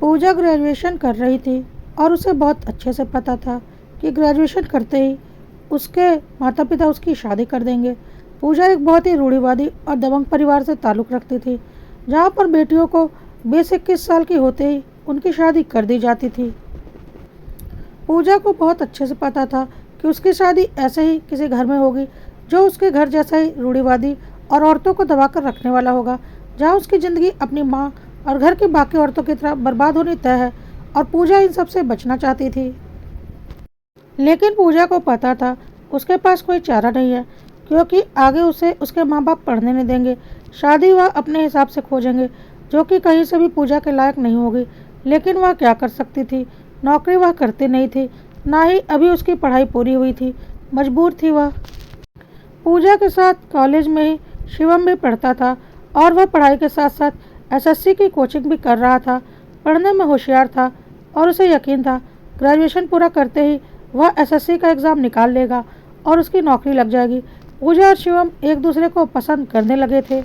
पूजा graduation कर रही थी और उसे बहुत अच्छे से पता था कि ग्रेजुएशन करते ही उसके माता पिता उसकी शादी कर देंगे। पूजा एक बहुत ही रूढ़िवादी और दबंग परिवार से ताल्लुक़ रखती थी, जहाँ पर बेटियों को 20-21 साल की होते ही उनकी शादी कर दी जाती थी। पूजा को बहुत अच्छे से पता था कि उसकी शादी ऐसे ही किसी घर में होगी जो उसके घर जैसा ही रूढ़िवादी और औरतों को दबाकर रखने वाला होगा, जहाँ उसकी ज़िंदगी अपनी माँ और घर की बाकी औरतों की तरह बर्बाद होनी तय है। और पूजा इन सब से बचना चाहती थी। लेकिन पूजा को पता था उसके पास कोई चारा नहीं है, क्योंकि आगे उसे उसके माँ बाप पढ़ने नहीं देंगे। शादी वह अपने हिसाब से खोजेंगे, जो कि कहीं से भी पूजा के लायक नहीं होगी। लेकिन वह क्या कर सकती थी? नौकरी वह करती नहीं थी, ना ही अभी उसकी पढ़ाई पूरी हुई थी। मजबूर थी वह। पूजा के साथ कॉलेज में ही शिवम भी पढ़ता था और वह पढ़ाई के साथ साथ एसएससी की कोचिंग भी कर रहा था। पढ़ने में होशियार था और उसे यकीन था ग्रेजुएशन पूरा करते ही वह एसएससी का एग्ज़ाम निकाल लेगा और उसकी नौकरी लग जाएगी। पूजा और शिवम एक दूसरे को पसंद करने लगे थे।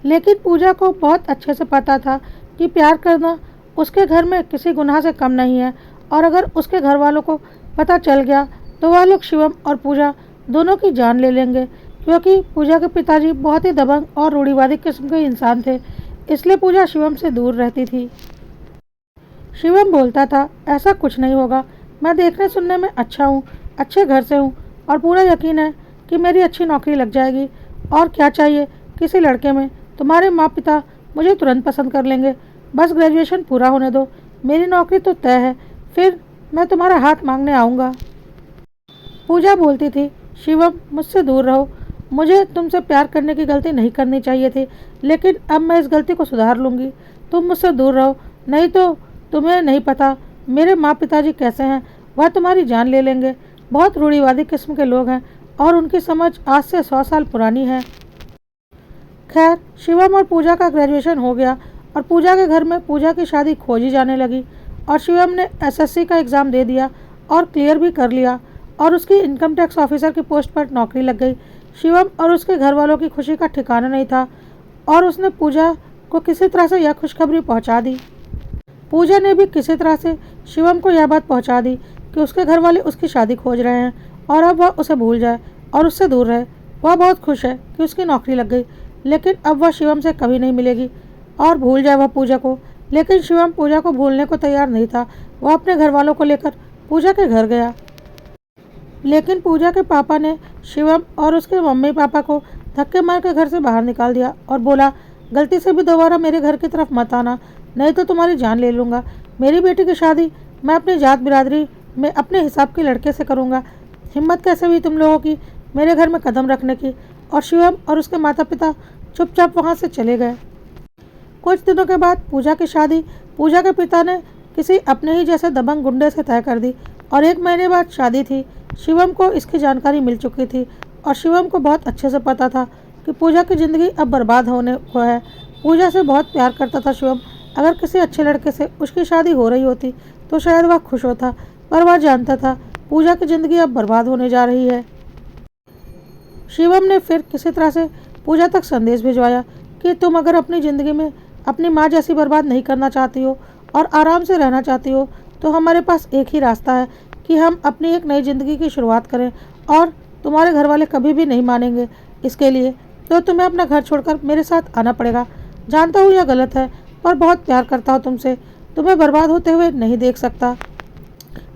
लेकिन पूजा को बहुत अच्छे से पता था कि प्यार करना उसके घर में किसी गुनाह से कम नहीं है, और अगर उसके घर वालों को पता चल गया तो वह लोग शिवम और पूजा दोनों की जान ले लेंगे, क्योंकि पूजा के पिताजी बहुत ही दबंग और रूढ़िवादी किस्म के इंसान थे। इसलिए पूजा शिवम से दूर रहती थी। शिवम बोलता था, ऐसा कुछ नहीं होगा, मैं देखने सुनने में अच्छा हूँ, अच्छे घर से हूँ और पूरा यकीन है कि मेरी अच्छी नौकरी लग जाएगी। और क्या चाहिए किसी लड़के में? तुम्हारे माँ पिता मुझे तुरंत पसंद कर लेंगे, बस ग्रेजुएशन पूरा होने दो, मेरी नौकरी तो तय है, फिर मैं तुम्हारा हाथ मांगने आऊँगा। पूजा बोलती थी, शिवम मुझसे दूर रहो, मुझे तुमसे प्यार करने की गलती नहीं करनी चाहिए थी, लेकिन अब मैं इस गलती को सुधार लूँगी। तुम मुझसे दूर रहो, नहीं तो तुम्हें नहीं पता मेरे माँ पिताजी कैसे हैं, वह तुम्हारी जान ले लेंगे। बहुत रूढ़िवादी किस्म के लोग हैं और उनकी समझ आज से 100 साल पुरानी है। खैर, शिवम और पूजा का ग्रेजुएशन हो गया और पूजा के घर में पूजा की शादी खोजी जाने लगी। और शिवम ने एसएससी का एग्ज़ाम दे दिया और क्लियर भी कर लिया और उसकी इनकम टैक्स ऑफिसर की पोस्ट पर नौकरी लग गई। शिवम और उसके घर वालों की खुशी का ठिकाना नहीं था और उसने पूजा को किसी तरह से यह खुशखबरी पहुंचा दी। पूजा ने भी किसी तरह से शिवम को यह बात पहुंचा दी कि उसके घर वाले उसकी शादी खोज रहे हैं और अब वह उसे भूल जाए और उससे दूर रहे। वह बहुत खुश है कि उसकी नौकरी लग गई, लेकिन अब वह शिवम से कभी नहीं मिलेगी और भूल जाए वह पूजा को। लेकिन शिवम पूजा को भूलने को तैयार नहीं था। वह अपने घर वालों को लेकर पूजा के घर गया, लेकिन पूजा के पापा ने शिवम और उसके मम्मी पापा को धक्के मार के घर से बाहर निकाल दिया और बोला, गलती से भी दोबारा मेरे घर की तरफ मत आना, नहीं तो तुम्हारी जान ले लूँगा। मेरी बेटी की शादी मैं अपनी जात बिरादरी में अपने हिसाब के लड़के से करूँगा। हिम्मत कैसे हुई तुम लोगों की मेरे घर में कदम रखने की? और शिवम और उसके माता पिता चुपचाप वहाँ से चले गए। कुछ दिनों के बाद पूजा की शादी पूजा के पिता ने किसी अपने ही जैसे दबंग गुंडे से तय कर दी और 1 महीने बाद शादी थी। शिवम को इसकी जानकारी मिल चुकी थी और शिवम को बहुत अच्छे से पता था कि पूजा की ज़िंदगी अब बर्बाद होने को है। पूजा से बहुत प्यार करता था शिवम। अगर किसी अच्छे लड़के से उसकी शादी हो रही होती तो शायद वह खुश होता, पर वह जानता था पूजा की ज़िंदगी अब बर्बाद होने जा रही है। शिवम ने फिर किसी तरह से पूजा तक संदेश भिजवाया कि तुम अगर अपनी ज़िंदगी में अपनी माँ जैसी बर्बाद नहीं करना चाहती हो और आराम से रहना चाहती हो, तो हमारे पास एक ही रास्ता है कि हम अपनी एक नई ज़िंदगी की शुरुआत करें, और तुम्हारे घर वाले कभी भी नहीं मानेंगे इसके लिए, तो तुम्हें अपना घर छोड़कर मेरे साथ आना पड़ेगा। जानता हूँ यह गलत है, पर बहुत प्यार करता हूँ तुमसे, तुम्हें बर्बाद होते हुए नहीं देख सकता।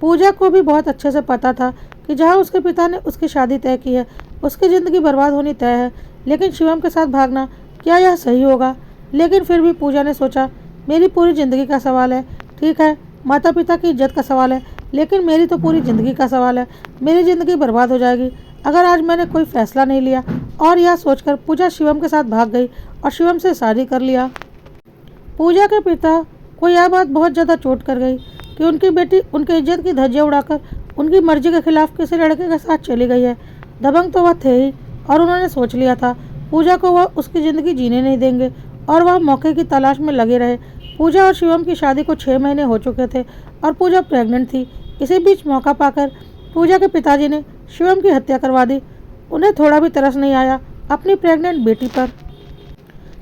पूजा को भी बहुत अच्छे से पता था कि जहाँ उसके पिता ने उसकी शादी तय की है, उसकी ज़िंदगी बर्बाद होनी तय है। लेकिन शिवम के साथ भागना, क्या यह सही होगा? लेकिन फिर भी पूजा ने सोचा, मेरी पूरी ज़िंदगी का सवाल है। ठीक है, माता पिता की इज्जत का सवाल है, लेकिन मेरी तो पूरी ज़िंदगी का सवाल है। मेरी ज़िंदगी बर्बाद हो जाएगी अगर आज मैंने कोई फ़ैसला नहीं लिया। और यह सोचकर पूजा शिवम के साथ भाग गई और शिवम से शादी कर लिया। पूजा के पिता को यह बात बहुत ज़्यादा चोट कर गई कि उनकी बेटी उनकी इज्जत की धज्जियाँ उड़ाकर उनकी मर्जी के खिलाफ किसी लड़के के साथ चली गई है। दबंग तो वह थे ही, और उन्होंने सोच लिया था पूजा को वह उसकी ज़िंदगी जीने नहीं देंगे और वह मौके की तलाश में लगे रहे। पूजा और शिवम की शादी को 6 महीने हो चुके थे और पूजा प्रेग्नेंट थी। इसी बीच मौका पाकर पूजा के पिताजी ने शिवम की हत्या करवा दी। उन्हें थोड़ा भी तरस नहीं आया अपनी प्रेग्नेंट बेटी पर।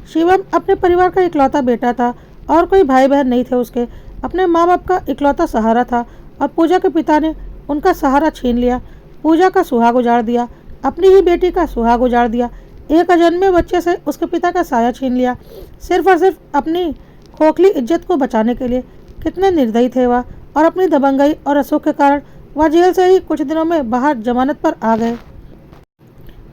शिवम अपने परिवार का इकलौता बेटा था और कोई भाई बहन नहीं थे उसके। अपने माँ बाप का इकलौता सहारा था और पूजा के पिता ने उनका सहारा छीन लिया। पूजा का सुहाग उजाड़ दिया, अपनी ही बेटी का सुहाग उजाड़ दिया। एक अजन्मे बच्चे से उसके पिता का साया छीन लिया, सिर्फ और सिर्फ अपनी खोखली इज्जत को बचाने के लिए। कितने निर्दयी थे वह, और अपनी दबंगई और रसूख के कारण वह जेल से ही कुछ दिनों में बाहर जमानत पर आ गए।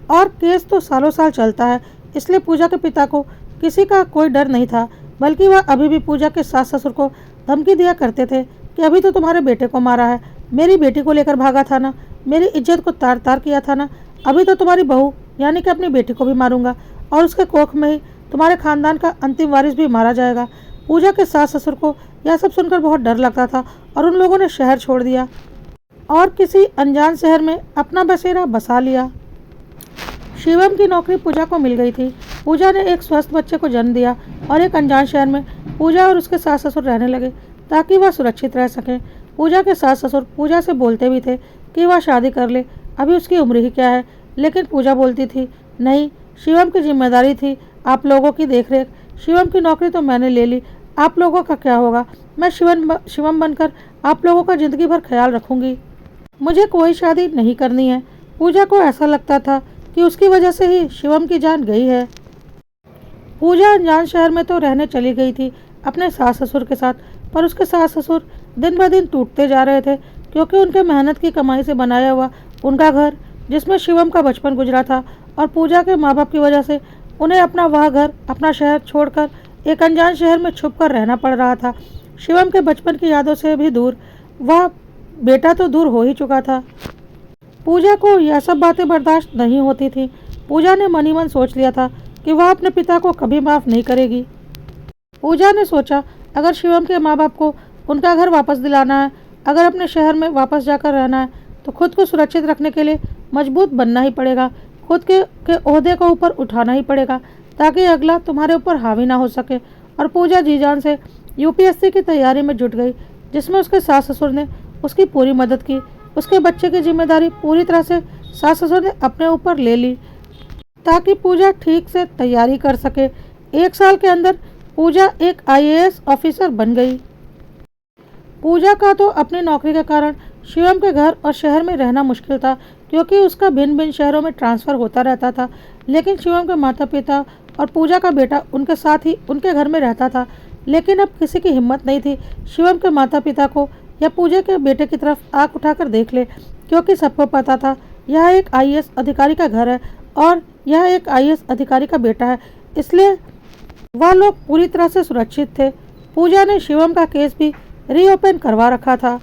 और केस तो सालों साल चलता है, इसलिए पूजा के पिता को किसी का कोई डर नहीं था, बल्कि वह अभी भी पूजा के सास ससुर को धमकी दिया करते थे कि अभी तो तुम्हारे बेटे को मारा है, मेरी बेटी को लेकर भागा था ना, मेरी इज्जत को तार तार किया था ना, अभी तो तुम्हारी बहू यानी कि अपनी बेटी को भी मारूंगा और उसके कोख में ही तुम्हारे खानदान का अंतिम वारिस भी मारा जाएगा। पूजा के सास ससुर को यह सब सुनकर बहुत डर लगता था और उन लोगों ने शहर छोड़ दिया और किसी अनजान शहर में अपना बसेरा बसा लिया। शिवम की नौकरी पूजा को मिल गई थी। पूजा ने एक स्वस्थ बच्चे को जन्म दिया और एक अनजान शहर में पूजा और उसके सास ससुर रहने लगे ताकि वह सुरक्षित रह सकें। पूजा के सास ससुर पूजा से बोलते भी थे कि वह शादी कर ले, अभी उसकी उम्र ही क्या है, लेकिन पूजा बोलती थी नहीं, शिवम की जिम्मेदारी थी आप लोगों की देखरेख, शिवम की नौकरी तो मैंने ले ली, आप लोगों का क्या होगा, मैं शिवम बनकर आप लोगों का ज़िंदगी भर ख्याल रखूंगी, मुझे कोई शादी नहीं करनी है। पूजा को ऐसा लगता था कि उसकी वजह से ही शिवम की जान गई है। पूजा अनजान शहर में तो रहने चली गई थी अपने सास ससुर के साथ, पर उसके सास ससुर दिन ब दिन टूटते जा रहे थे क्योंकि उनके मेहनत की कमाई से बनाया हुआ उनका घर, जिसमें शिवम का बचपन गुजरा था, और पूजा के माँ बाप की वजह से उन्हें अपना वह घर, अपना शहर छोड़कर एक अनजान शहर में छुप कर रहना पड़ रहा था। शिवम के बचपन की यादों से भी दूर, वह बेटा तो दूर हो ही चुका था। पूजा को यह सब बातें बर्दाश्त नहीं होती थी। पूजा ने मन ही मन सोच लिया था कि वह अपने पिता को कभी माफ़ नहीं करेगी। पूजा ने सोचा अगर शिवम के माँ बाप को उनका घर वापस दिलाना है, अगर अपने शहर में वापस जाकर रहना है, तो खुद को सुरक्षित रखने के लिए मजबूत बनना ही पड़ेगा, खुद के ओहदे को ऊपर उठाना ही पड़ेगा ताकि अगला तुम्हारे ऊपर हावी ना हो सके। और पूजा जी जान से यूपीएससी की तैयारी में जुट गई, जिसमें उसके सास ससुर ने उसकी पूरी मदद की। उसके बच्चे की जिम्मेदारी पूरी तरह से सास ससुर ने अपने ऊपर ले ली ताकि पूजा ठीक से तैयारी कर सके। 1 साल के अंदर पूजा एक आईएएस ऑफिसर बन गई। पूजा का तो अपनी नौकरी के कारण शिवम के घर और शहर में रहना मुश्किल था क्योंकि उसका भिन्न भिन्न शहरों में ट्रांसफ़र होता रहता था, लेकिन शिवम के माता पिता और पूजा का बेटा उनके साथ ही उनके घर में रहता था। लेकिन अब किसी की हिम्मत नहीं थी शिवम के माता पिता को या पूजा के बेटे की तरफ आंख उठाकर देख ले, क्योंकि सबको पता था यह एक आईएएस अधिकारी का घर है और यह एक आईएएस अधिकारी का बेटा है, इसलिए वह लोग पूरी तरह से सुरक्षित थे। पूजा ने शिवम का केस भी रीओपन करवा रखा था।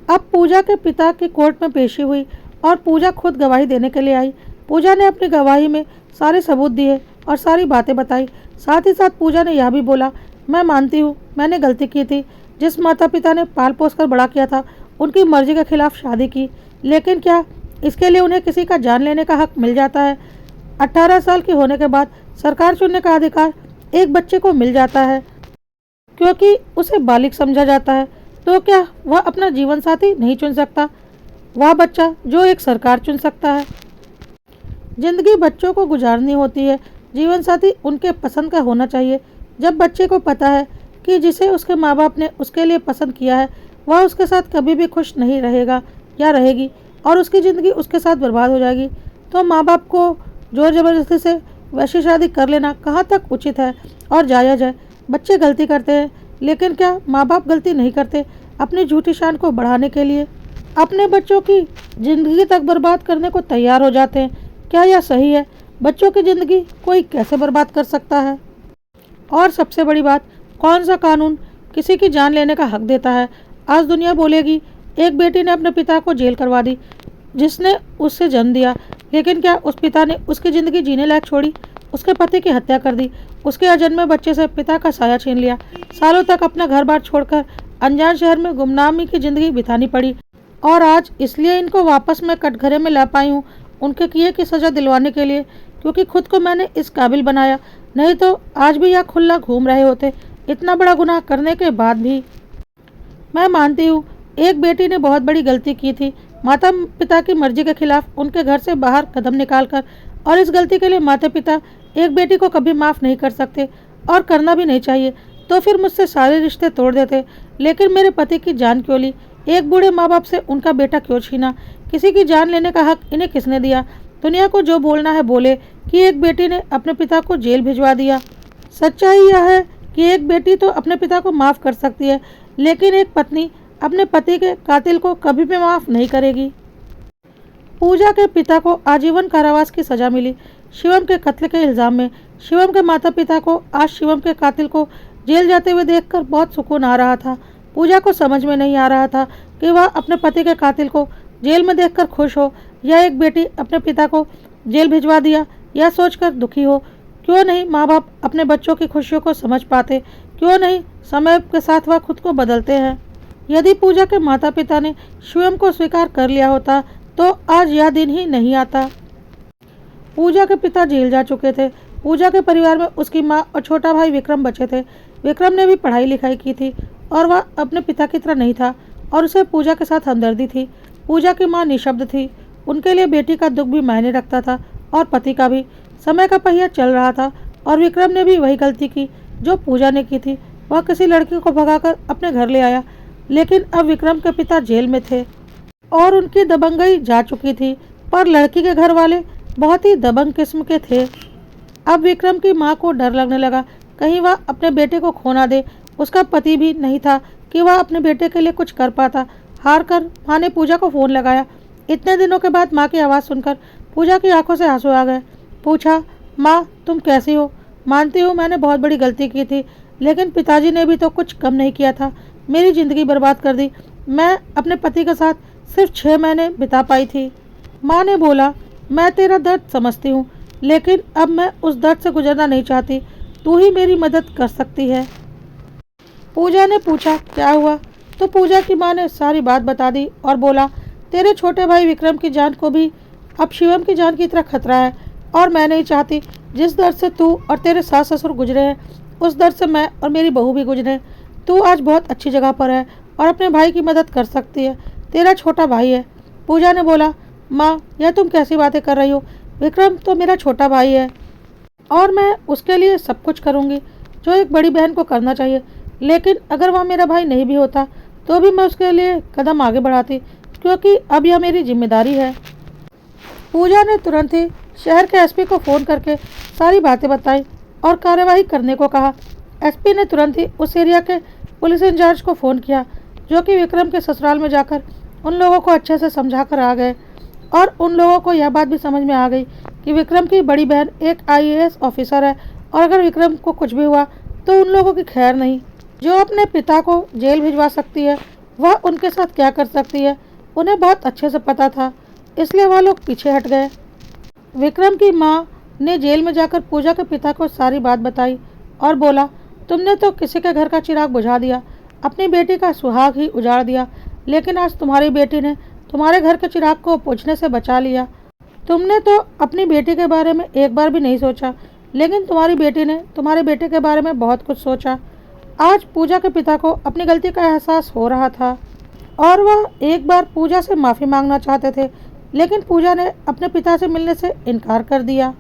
अब पूजा के पिता की कोर्ट में पेशी हुई और पूजा खुद गवाही देने के लिए आई। पूजा ने अपनी गवाही में सारे सबूत दिए और सारी बातें बताई। साथ ही साथ पूजा ने यह भी बोला, मैं मानती हूँ मैंने गलती की थी, जिस माता पिता ने पाल पोस कर बड़ा किया था उनकी मर्जी के खिलाफ शादी की, लेकिन क्या इसके लिए उन्हें किसी का जान लेने का हक मिल जाता है? 18 साल के होने के बाद सरकार चुनने का अधिकार एक बच्चे को मिल जाता है क्योंकि उसे बालिग समझा जाता है, तो क्या वह अपना जीवन साथी नहीं चुन सकता? वह बच्चा जो एक सरकार चुन सकता है। जिंदगी बच्चों को गुजारनी होती है, जीवन साथी उनके पसंद का होना चाहिए। जब बच्चे को पता है कि जिसे उसके माँ बाप ने उसके लिए पसंद किया है वह उसके साथ कभी भी खुश नहीं रहेगा या रहेगी और उसकी ज़िंदगी उसके साथ बर्बाद हो जाएगी, तो माँ बाप को जोर ज़बरदस्ती से वैसी शादी कर लेना कहाँ तक उचित है और जायज़ है? बच्चे गलती करते हैं, लेकिन क्या माँ बाप गलती नहीं करते अपनी झूठी शान को बढ़ाने के लिए? अपने बच्चों की ज़िंदगी तक बर्बाद करने को तैयार हो जाते हैं। क्या यह सही है? बच्चों की ज़िंदगी कोई कैसे बर्बाद कर सकता है? और सबसे बड़ी बात, कौन सा कानून किसी की जान लेने का हक देता है? आज दुनिया बोलेगी एक बेटी ने अपने पिता को जेल करवा दी जिसने उससे जन्म दिया, लेकिन क्या उस पिता ने उसकी ज़िंदगी जीने लायक छोड़ी? उसके पति की हत्या कर दी, उसके अजन्मे बच्चे से पिता का साया छीन लिया, सालों तक अपना घर बार छोड़कर अनजान शहर में गुमनामी की ज़िंदगी बितानी पड़ी, और आज इसलिए इनको वापस मैं कटघरे में ला पाई हूँ उनके किए की सज़ा दिलवाने के लिए, क्योंकि खुद को मैंने इस काबिल बनाया, नहीं तो आज भी यह खुला घूम रहे होते इतना बड़ा गुनाह करने के बाद भी। मैं मानती हूँ एक बेटी ने बहुत बड़ी गलती की थी, माता पिता की मर्जी के खिलाफ उनके घर से बाहर कदम निकालकर, और इस गलती के लिए माता पिता एक बेटी को कभी माफ़ नहीं कर सकते और करना भी नहीं चाहिए। तो फिर मुझसे सारे रिश्ते तोड़ देते, लेकिन मेरे पति की जान क्यों ली? एक बूढ़े माँ बाप से उनका बेटा क्यों छीना? किसी की जान लेने का हक इन्हें किसने दिया? दुनिया को जो बोलना है बोले कि एक बेटी ने अपने पिता को जेल भिजवा दिया। सच्चाई यह है कि एक बेटी तो अपने पिता को माफ़ कर सकती है, लेकिन एक पत्नी अपने पति के कातिल को कभी भी माफ़ नहीं करेगी। पूजा के पिता को आजीवन कारावास की सजा मिली शिवम के कत्ल के इल्ज़ाम में। शिवम के माता पिता को आज शिवम के कातिल को जेल जाते हुए देखकर बहुत सुकून आ रहा था। पूजा को समझ में नहीं आ रहा था कि वह अपने पति के कातिल को जेल में देखकर खुश हो या एक बेटी अपने पिता को जेल भिजवा दिया यह सोचकर दुखी हो। क्यों नहीं माँ बाप अपने बच्चों की खुशियों को समझ पाते? क्यों नहीं समय के साथ वह खुद को बदलते हैं? यदि पूजा के माता पिता ने शिवम को स्वीकार कर लिया होता तो आज यह दिन ही नहीं आता। पूजा के पिता जेल जा चुके थे। पूजा के परिवार में उसकी माँ और छोटा भाई विक्रम बचे थे। विक्रम ने भी पढ़ाई लिखाई की थी और वह अपने पिता की तरह नहीं था और उसे पूजा के साथ हमदर्दी थी। पूजा की माँ निशब्द थी। उनके लिए बेटी का दुख भी मायने रखता था और पति का भी। समय का पहिया चल रहा था और विक्रम ने भी वही गलती की जो पूजा ने की थी। वह किसी लड़की को भगाकर अपने घर ले आया, लेकिन अब विक्रम के पिता जेल में थे और उनकी दबंगई जा चुकी थी। पर लड़की के घर वाले बहुत ही दबंग किस्म के थे। अब विक्रम की माँ को डर लगने लगा कहीं वह अपने बेटे को खो ना दे। उसका पति भी नहीं था कि वह अपने बेटे के लिए कुछ कर पाता। हार कर माँ ने पूजा को फ़ोन लगाया। इतने दिनों के बाद माँ की आवाज़ सुनकर पूजा की आंखों से आंसू आ गए। पूछा, माँ तुम कैसी हो? मानती हूँ मैंने बहुत बड़ी गलती की थी, लेकिन पिताजी ने भी तो कुछ कम नहीं किया था। मेरी ज़िंदगी बर्बाद कर दी। मैं अपने पति के साथ सिर्फ 6 महीने बिता पाई थी। माँ ने बोला, मैं तेरा दर्द समझती हूँ, लेकिन अब मैं उस दर्द से गुजरना नहीं चाहती। तू ही मेरी मदद कर सकती है। पूजा ने पूछा, क्या हुआ? तो पूजा की माँ ने सारी बात बता दी और बोला, तेरे छोटे भाई विक्रम की जान को भी अब शिवम की जान की तरह खतरा है और मैं नहीं चाहती जिस दर्द से तू और तेरे सास ससुर गुजरे हैं उस दर्द से मैं और मेरी बहू भी गुजरे। तू आज बहुत अच्छी जगह पर है और अपने भाई की मदद कर सकती है। तेरा छोटा भाई है। पूजा ने बोला, माँ यह तुम कैसी बातें कर रही हो? विक्रम तो मेरा छोटा भाई है और मैं उसके लिए सब कुछ करूँगी जो एक बड़ी बहन को करना चाहिए। लेकिन अगर वह मेरा भाई नहीं भी होता तो भी मैं उसके लिए कदम आगे बढ़ाती, क्योंकि अब यह मेरी जिम्मेदारी है। पूजा ने तुरंत ही शहर के एसपी को फ़ोन करके सारी बातें बताई और कार्यवाही करने को कहा। एसपी ने तुरंत ही उस एरिया के पुलिस इंचार्ज को फ़ोन किया, जो कि विक्रम के ससुराल में जाकर उन लोगों को अच्छे से समझा कर आ गए और उन लोगों को यह बात भी समझ में आ गई कि विक्रम की बड़ी बहन एक आईएएस ऑफिसर है और अगर विक्रम को कुछ भी हुआ तो उन लोगों की खैर नहीं। जो अपने पिता को जेल भिजवा सकती है वह उनके साथ क्या कर सकती है उन्हें बहुत अच्छे से पता था, इसलिए वह लोग पीछे हट गए। विक्रम की माँ ने जेल में जाकर पूजा के पिता को सारी बात बताई और बोला, तुमने तो किसी के घर का चिराग बुझा दिया, अपनी बेटी का सुहाग ही उजाड़ दिया, लेकिन आज तुम्हारी बेटी ने तुम्हारे घर के चिराग को बुझने से बचा लिया। तुमने तो अपनी बेटी के बारे में एक बार भी नहीं सोचा, लेकिन तुम्हारी बेटी ने तुम्हारे बेटे के बारे में बहुत कुछ सोचा। आज पूजा के पिता को अपनी गलती का एहसास हो रहा था और वह एक बार पूजा से माफ़ी मांगना चाहते थे, लेकिन पूजा ने अपने पिता से मिलने से इनकार कर दिया।